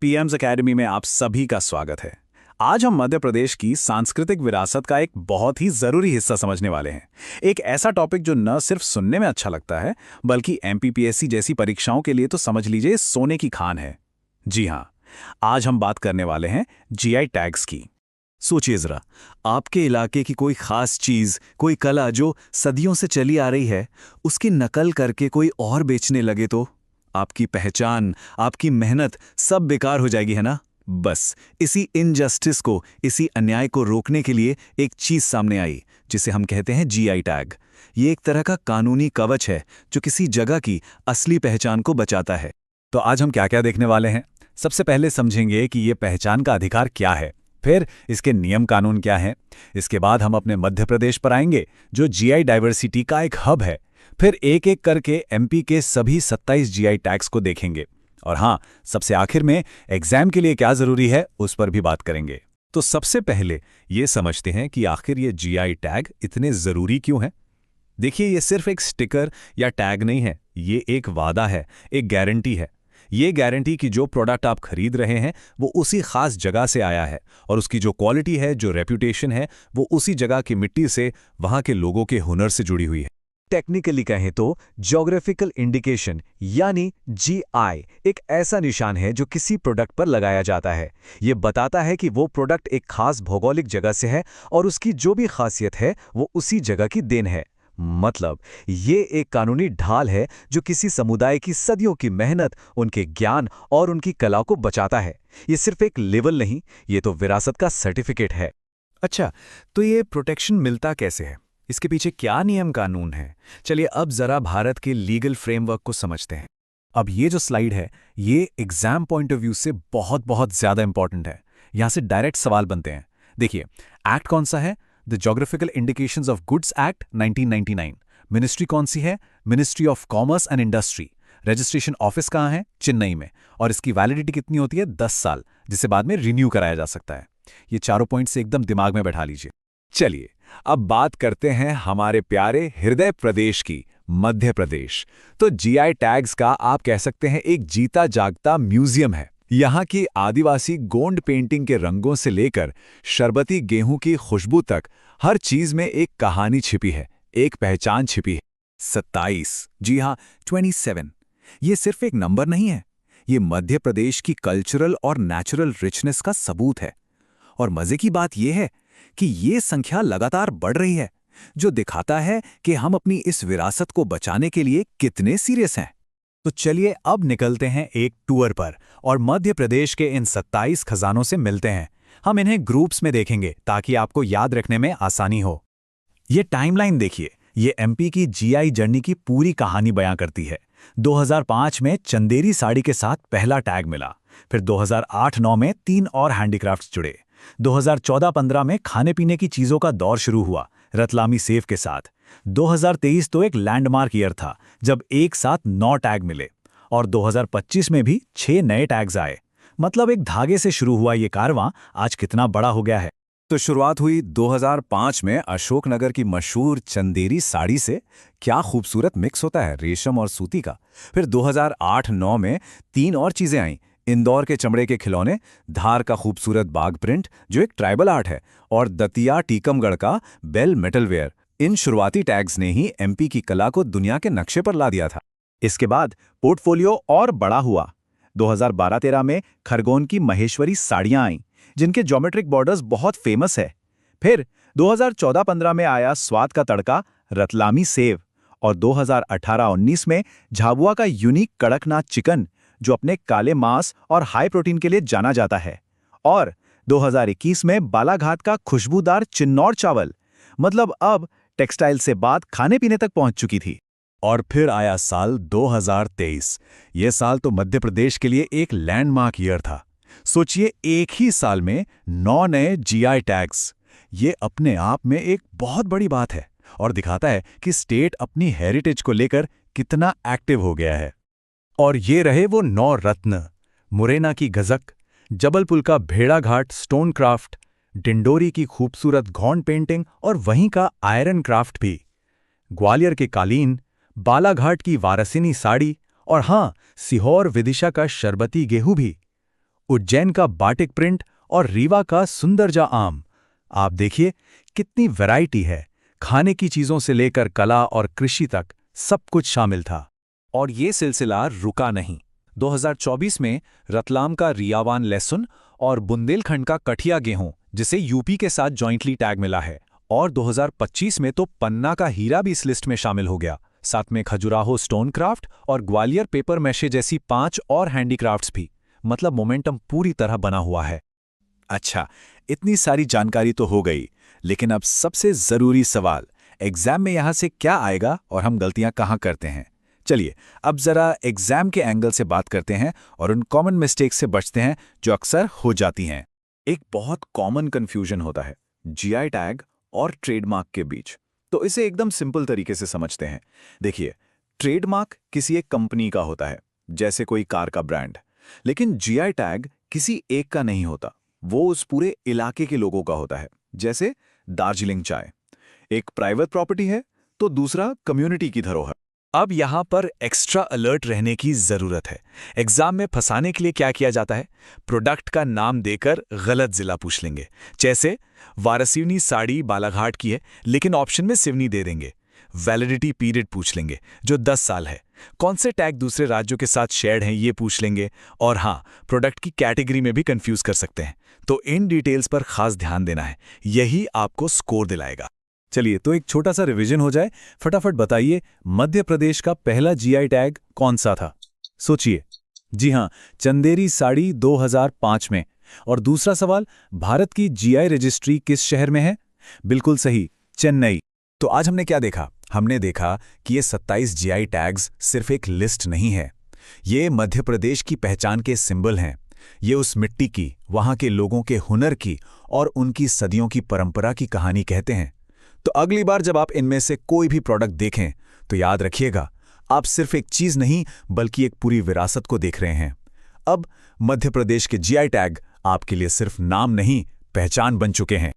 PM's academy में आप सभी का स्वागत है। आज हम मध्य प्रदेश की सांस्कृतिक विरासत का एक बहुत ही जरूरी हिस्सा समझने वाले हैं। एक ऐसा टॉपिक जो न सिर्फ सुनने में अच्छा लगता है, बल्कि एमपीपीएससी जैसी परीक्षाओं के लिए तो समझ लीजिए सोने की खान है। जी हाँ, आज हम बात करने वाले हैं जीआई टैग्स की। सोचिए जरा, आपके इलाके की कोई खास चीज, कोई कला जो सदियों से चली आ रही है, उसकी नकल करके कोई और बेचने लगे तो आपकी पहचान, आपकी मेहनत सब बेकार हो जाएगी, है ना। बस इसी इनजस्टिस को, इसी अन्याय को रोकने के लिए एक चीज सामने आई जिसे हम कहते हैं जीआई टैग। ये एक तरह का कानूनी कवच है जो किसी जगह की असली पहचान को बचाता है। तो आज हम क्या क्या देखने वाले हैं? सबसे पहले समझेंगे कि ये पहचान का अधिकार क्या है, फिर इसके नियम कानून क्या हैं। इसके बाद हम अपने मध्य प्रदेश पर आएंगे जो जीआई डाइवर्सिटी का एक हब है। फिर एक एक करके एमपी के सभी 27 जीआई टैग्स को देखेंगे। और हाँ, सबसे आखिर में एग्जाम के लिए क्या जरूरी है उस पर भी बात करेंगे। तो सबसे पहले ये समझते हैं कि आखिर ये जीआई टैग इतने जरूरी क्यों हैं। देखिए, ये सिर्फ एक स्टिकर या टैग नहीं है, ये एक वादा है, एक गारंटी है। ये गारंटी कि जो प्रोडक्ट आप खरीद रहे हैं वो उसी खास जगह से आया है, और उसकी जो क्वालिटी है, जो रेप्यूटेशन है, वो उसी जगह की मिट्टी से, वहां के लोगों के हुनर से जुड़ी हुई है। टेक्निकली कहें तो ज्योग्राफिकल इंडिकेशन यानी जीआई एक ऐसा निशान है जो किसी प्रोडक्ट पर लगाया जाता है। ये बताता है कि वो प्रोडक्ट एक खास भौगोलिक जगह से है और उसकी जो भी खासियत है वो उसी जगह की देन है। मतलब ये एक कानूनी ढाल है जो किसी समुदाय की सदियों की मेहनत, उनके ज्ञान और उनकी कला को बचाता है। ये सिर्फ एक लेबल नहीं, ये तो विरासत का सर्टिफिकेट है। अच्छा, तो ये प्रोटेक्शन मिलता कैसे है? इसके पीछे क्या नियम कानून है? चलिए अब जरा भारत के लीगल फ्रेमवर्क को समझते हैं। अब ये जो स्लाइड है, ये एग्जाम पॉइंट ऑफ व्यू से बहुत बहुत ज्यादा इंपॉर्टेंट है। यहां से डायरेक्ट सवाल बनते हैं। देखिए, एक्ट कौन सा है? The geographical indications of goods act 1999। Ministry कौन सी है? Ministry of commerce and industry. Registration office कहाँ है? चेन्नई में। और इसकी वैलिडिटी कितनी होती है? 10 साल, जिसे बाद में रिन्यू कराया जा सकता है। ये चारों पॉइंट से एकदम दिमाग में बैठा लीजिए। चलिए अब बात करते हैं हमारे प्यारे हृदय प्रदेश की, मध्य प्रदेश। तो जीआई टैग्स का आप कह सकते हैं एक जीता जागता म्यूजियम है। यहाँ की आदिवासी गोंड पेंटिंग के रंगों से लेकर शरबती गेहूं की खुशबू तक हर चीज में एक कहानी छिपी है, एक पहचान छिपी है। 27, जी हाँ 27, ये सिर्फ एक नंबर नहीं है, ये मध्य प्रदेश की कल्चरल और नेचुरल रिचनेस का सबूत है। और मजे की बात यह है कि ये संख्या लगातार बढ़ रही है, जो दिखाता है कि हम अपनी इस विरासत को बचाने के लिए कितने सीरियस हैं। तो चलिए अब निकलते हैं एक टूर पर और मध्य प्रदेश के इन 27 खजानों से मिलते हैं। हम इन्हें ग्रुप्स में देखेंगे ताकि आपको याद रखने में आसानी हो। ये टाइमलाइन देखिए, ये एमपी की जीआई जर्नी की पूरी कहानी बयां करती है। 2005 में चंदेरी साड़ी के साथ पहला टैग मिला, फिर 2008-9 में 3 और हैंडीक्राफ्ट्स जुड़े। 2014-15 में खाने पीने की चीजों का दौर शुरू हुआ, रतलामी सेव के साथ। 2023 तो एक लैंडमार्क ईयर था जब एक साथ 9 टैग मिले, और 2025 में भी 6 नए टैग्स आए। मतलब एक धागे से शुरू हुआ ये कारवां आज कितना बड़ा हो गया है। तो शुरुआत हुई 2005 में अशोकनगर की मशहूर चंदेरी साड़ी से। क्या खूबसूरत मिक्स होता है रेशम और सूती का। फिर 2008-9 में 3 और चीजें आईं। इंदौर के चमड़े के खिलौने, धार का खूबसूरत बाग प्रिंट जो एक ट्राइबल आर्ट है, और दतिया टीकमगढ़ का बेल मेटलवेयर। इन शुरुआती टैग्स ने ही एमपी की कला को दुनिया के नक्शे पर ला दिया था। इसके बाद पोर्टफोलियो और बड़ा हुआ। 2012-13 में खरगोन की महेश्वरी साड़ियां आईं, जिनके ज्योमेट्रिक बॉर्डर्स बहुत फेमस है। फिर 2014-15 में आया स्वाद का तड़का रतलामी सेव, और 2018-19 में झाबुआ का यूनिक कड़कनाथ चिकन जो अपने काले मांस और हाई प्रोटीन के लिए जाना जाता है। और 2021 में बालाघाट का खुशबूदार चिन्नौर चावल। मतलब अब टेक्सटाइल से बात खाने पीने तक पहुंच चुकी थी। और फिर आया साल 2023। यह साल तो मध्य प्रदेश के लिए एक लैंडमार्क ईयर था। सोचिए, एक ही साल में 9 नए जीआई टैग्स। ये अपने आप में एक बहुत बड़ी बात है और दिखाता है कि स्टेट अपनी हेरिटेज को लेकर कितना एक्टिव हो गया है। और ये रहे वो 9 रत्न। मुरैना की गजक, जबलपुर का भेड़ाघाट स्टोन क्राफ्ट, डिंडोरी की खूबसूरत घौंड पेंटिंग और वहीं का आयरन क्राफ्ट भी, ग्वालियर के कालीन, बालाघाट की वारसिनी साड़ी, और हाँ, सीहोर विदिशा का शरबती गेहूं भी। उज्जैन का बाटिक प्रिंट और रीवा का सुंदरजा आम। आप देखिए कितनी वैरायटी है, खाने की चीजों से लेकर कला और कृषि तक सब कुछ शामिल था। और ये सिलसिला रुका नहीं। 2024 में रतलाम का रियावान लहसुन और बुंदेलखंड का कठिया गेहूं, जिसे यूपी के साथ जॉइंटली टैग मिला है, और 2025 में तो पन्ना का हीरा भी इस लिस्ट में शामिल हो गया। साथ में खजुराहो स्टोन क्राफ्ट और ग्वालियर पेपर मैशे जैसी 5 और हैंडीक्राफ्ट्स भी। मतलब मोमेंटम पूरी तरह बना हुआ है। अच्छा, इतनी सारी जानकारी तो हो गई, लेकिन अब सबसे जरूरी सवाल, एग्जाम में यहां से क्या आएगा और हम गलतियां कहां करते हैं। चलिए अब जरा एग्जाम के एंगल से बात करते हैं और उन कॉमन मिस्टेक्स से बचते हैं जो अक्सर हो जाती हैं। एक बहुत कॉमन कंफ्यूजन होता है जीआई टैग और ट्रेडमार्क के बीच। तो इसे एकदम सिंपल तरीके से समझते हैं। देखिए, ट्रेडमार्क किसी एक कंपनी का होता है, जैसे कोई कार का ब्रांड, लेकिन जीआई टैग किसी एक का नहीं होता, वो उस पूरे इलाके के लोगों का होता है। जैसे दार्जिलिंग चाय एक प्राइवेट प्रॉपर्टी है तो दूसरा कम्युनिटी की धरोहर। अब यहां पर एक्स्ट्रा अलर्ट रहने की जरूरत है। एग्जाम में फंसाने के लिए क्या किया जाता है, प्रोडक्ट का नाम देकर गलत जिला पूछ लेंगे। जैसे वारासिवनी साड़ी बालाघाट की है, लेकिन ऑप्शन में सिवनी दे देंगे। वैलिडिटी पीरियड पूछ लेंगे जो 10 साल है। कौन से टैग दूसरे राज्यों के साथ शेयर्ड हैं ये पूछ लेंगे। और हाँ, प्रोडक्ट की कैटेगरी में भी कंफ्यूज कर सकते हैं। तो इन डिटेल्स पर खास ध्यान देना है, यही आपको स्कोर दिलाएगा। चलिए तो एक छोटा सा रिवीजन हो जाए। फटाफट बताइए, मध्य प्रदेश का पहला जीआई टैग कौन सा था? सोचिए। जी हां, चंदेरी साड़ी 2005 में। और दूसरा सवाल, भारत की जीआई रजिस्ट्री किस शहर में है? बिल्कुल सही, चेन्नई। तो आज हमने क्या देखा? हमने देखा कि ये 27 जीआई टैग्स सिर्फ एक लिस्ट नहीं है, ये मध्य प्रदेश की पहचान के सिंबल हैं। ये उस मिट्टी की, वहां के लोगों के हुनर की और उनकी सदियों की परंपरा की कहानी कहते हैं। तो अगली बार जब आप इनमें से कोई भी प्रोडक्ट देखें तो याद रखिएगा, आप सिर्फ एक चीज नहीं बल्कि एक पूरी विरासत को देख रहे हैं। अब मध्य प्रदेश के जीआई टैग आपके लिए सिर्फ नाम नहीं, पहचान बन चुके हैं।